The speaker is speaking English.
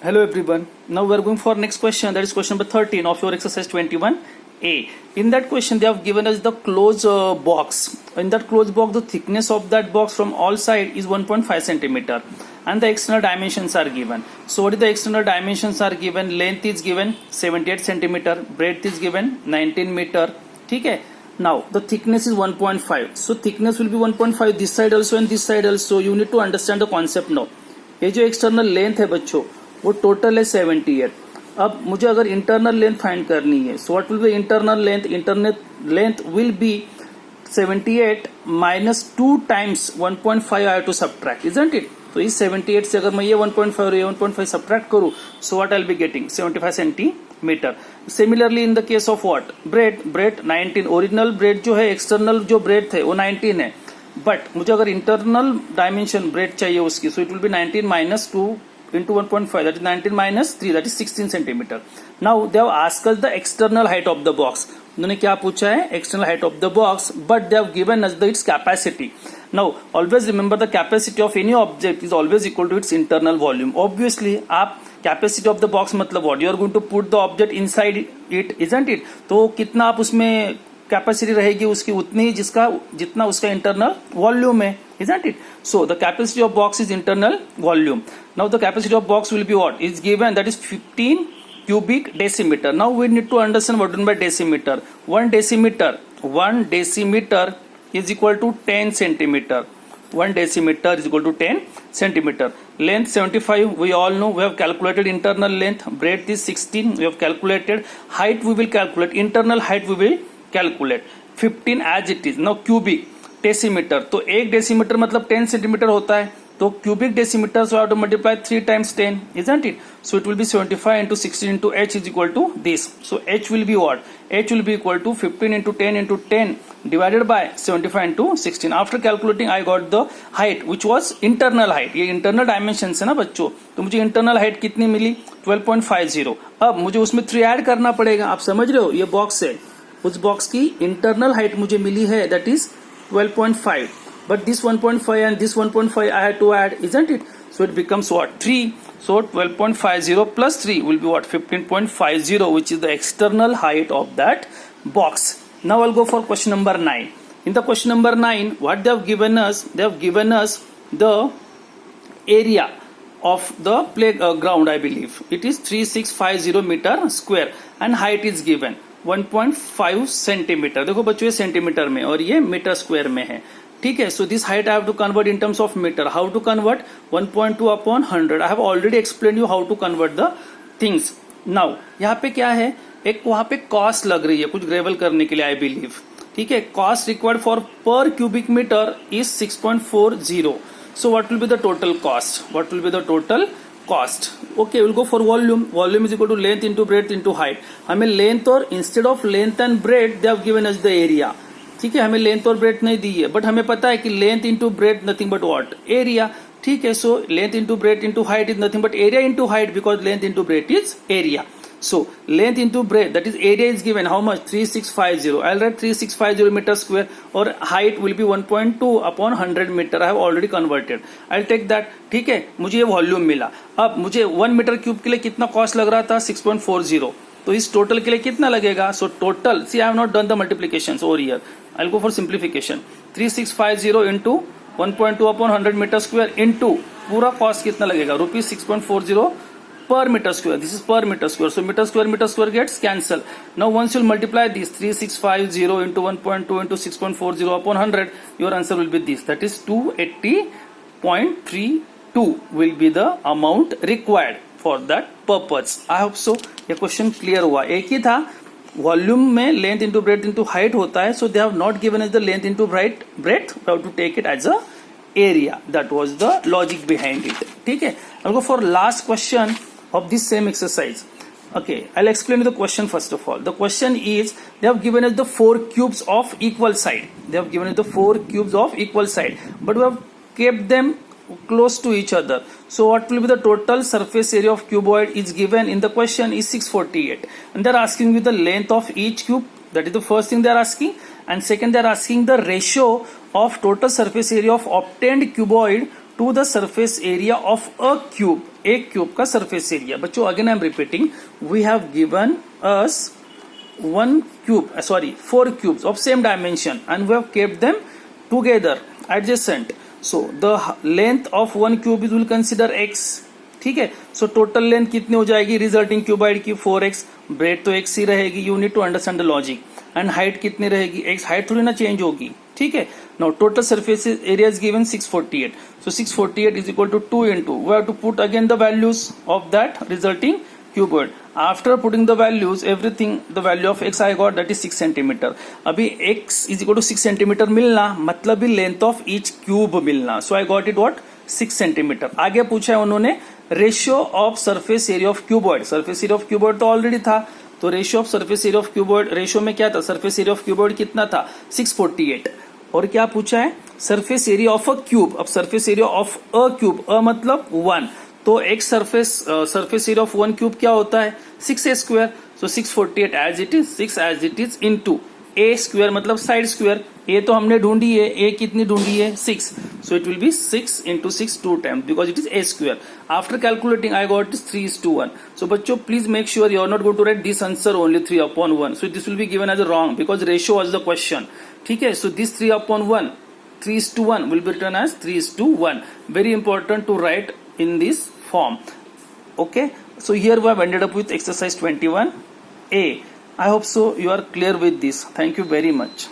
Hello everyone. Now we are going for next question, that is question number 13 of your exercise 21A. In that question they have given us the closed box. In that closed box the thickness of that box from all side is 1.5 centimeter and the external dimensions are given. So what is the external dimensions are given? Length is given 78 centimeter, breadth is given 19 meter. Okay. Now the thickness is 1.5. So thickness will be 1.5 this side also and this side also. You need to understand the concept now. ये जो external length है बच्चों वो total है 78. अब मुझे अगर internal length find करनी है, so what will be internal length? Internal length will be 78 minus 2 times 1.5 I to subtract, isn't it? तो इस 78 से अगर मैं ये 1.5 और ये 1.5 सब्ट्रैक्ट करूं, so what I will be getting 75 centimetre. Similarly in the case of what bread 19. Original bread जो है, एक्सटर्नल जो ब्रेड थे वो 19 है, बट मुझे अगर इंटरनल डायमेंशन ब्रेड चाहिए उसकी, so it will be 19 minus 2 into 1.5, that is 19 minus 3, that is 16 centimeter. Now they have asked us the external height of the box. उन्होंने क्या पूछा है? External height of the box, but they have given us its capacity. Now always remember the capacity of any object is always equal to its internal volume. Obviously आप capacity of the box मतलब what? You are going to put the object inside it, isn't it? तो कितना आप उसमें capacity रहेगी उसकी उतनी ही जितना उसका इंटरनल वॉल्यूम है, isn't it? So the capacity of box is internal volume. Now the capacity of box will be what? Is given, that is 15 cubic decimeter. Now we need to understand what mean by decimeter. 1 decimeter is equal to 10 centimeter. 1 decimeter is equal to 10 centimeter. Length 75, we all know, we have calculated internal length. Breadth is 16, we have calculated. Height we will calculate, internal height we will calculate. 15 as it is. Now cubic decimetre, तो 1 decimetre मतलब 10 centimetre होता है, तो cubic decimetre, so I have to multiply 3 times 10, isn't it? So it will be 75 into 16 into h is equal to this. So h will be what? H will be equal to 15 into 10 divided by 75 into 16. After calculating I got the height which was internal height. ये internal dimensions है ना बच्चों, तो मुझे internal height कितनी मिली? 12.50. अब मुझे उसमें 3 ऐड करना पड़ेगा. आप समझ रहे हो, ये बॉक्स है, उस बॉक्स की इंटरनल हाइट मुझे मिली है, that is 12.5, but this 1.5 and this 1.5 I had to add, isn't it? So it becomes what? 3. So 12.50 plus 3 will be what? 15.50, which is the external height of that box. Now I'll go for question number 9. In the question number 9, what they have given us? They have given us the area of the playground, I believe. It is 3650 meter square and height is given 1.5 centimetre. देखो बच्चों ये centimetre में और ये metre square में है, ठीक है? So this height I have to convert in terms of metre. How to convert? 1.2 upon 100. I have already explain you how to convert the things. Now यहाँ पे क्या है, एक वहां पे कॉस्ट लग रही है कुछ ग्रेवल करने के लिए, आई बिलीव, ठीक है? Cost required for per cubic metre is 6.40. So what will be the total cost? What will be the total cost? Okay, will go for volume. Volume is equal to length into breadth into height. हमें length और instead of length and breadth they have given us the area, ठीक है? हमें length और breath नहीं दी है, but हमें पता है कि length into breath nothing but what? Area, ठीक है? So length into breadth into height is nothing but area into height, because length into breath is area. So length into breadth, that is area is given how much? 3650. I'll write 3650 meter square, or height will be 1.2 upon 100 meter. I have already converted. I'll take that. ठीक है, मुझे ये volume मिला. अब मुझे 1 metre cube के लिए कितना कॉस्ट लग रहा था? 6.40. तो इस टोटल के लिए कितना लगेगा? So total, see I have not done the multiplication over here. I will go for simplification. 3650 into 1.2 upon 100 metre square into पूरा कॉस्ट कितना लगेगा? Rupees 6.40 per meter square. This is per meter square. So meter square gets cancelled. Now once you multiply this 3650 into 1.2 into 6.40 upon 100, your answer will be this. That is 280.32 will be the amount required for that purpose. I hope so. ये question clear हुआ. एक ही था, volume में length into breadth into height होता है, so they have not given as the length into breadth. We have to take it as a area. That was the logic behind it. ठीक है? I'll go for last question of this same exercise. Okay, I'll explain the question first of all. The question is, they have given us the 4 cubes of equal side. They have given us the 4 cubes of equal side, but we have kept them close to each other. So what will be the total surface area of cuboid is given in the question is 648. And they are asking you the length of each cube. That is the first thing they are asking. And second, they are asking the ratio of total surface area of obtained cuboid to the surface area of a cube, एक cube का surface area. बच्चों again I am repeating, we have given us 4 cubes of same dimension and we have kept them together adjacent. So the length of one cube is will consider x, ठीक है। So total length कितनी हो जाएगी resulting cuboid की 4x, bread तो x ही रहेगी, you need to understand the logic. And height कितनी रहेगी x, हाइट थोड़ी ना चेंज होगी, ठीक है। Now total surface area is given 648, so 648 is equal to 2 into we have to put again the values of that resulting cuboid. After putting the values everything, the value of x I got that is 6 centimeter. अभी x is equal to 6 centimeter मिलना मतलब भी length of each cube मिलना, so I got it what 6 centimetre. आगे पूछा है उन्होंने ratio of surface area of cuboid, surface area of cuboid तो ऑलरेडी था, तो ratio of surface area of cuboid, ratio में क्या था, सरफेस एरिया ऑफ क्यूबॉइड कितना था 648। और क्या पूछा है surface area of a cube, अब surface area of a cube, अ मतलब 1, तो एक सरफेस एरिया ऑफ 1 क्यूब क्या होता है 6a square, so 648 as it is 6 as it is into a square मतलब साइड स्क्वायर, a तो हमने ढूंढी है, a कितनी ढूंढी है 6, so it will be 6 into 6 2 times because it is a square. After calculating I got is 3:1. So बच्चों please make sure you are not going to write this answer only 3/1, so this will be given as a wrong because ratio was the question, ठीक है। So this 3/1 3:1 will be written as 3:1, very important to write in this form, okay। So here we have ended up with exercise 21a. I hope so you are clear with this. Thank you very much.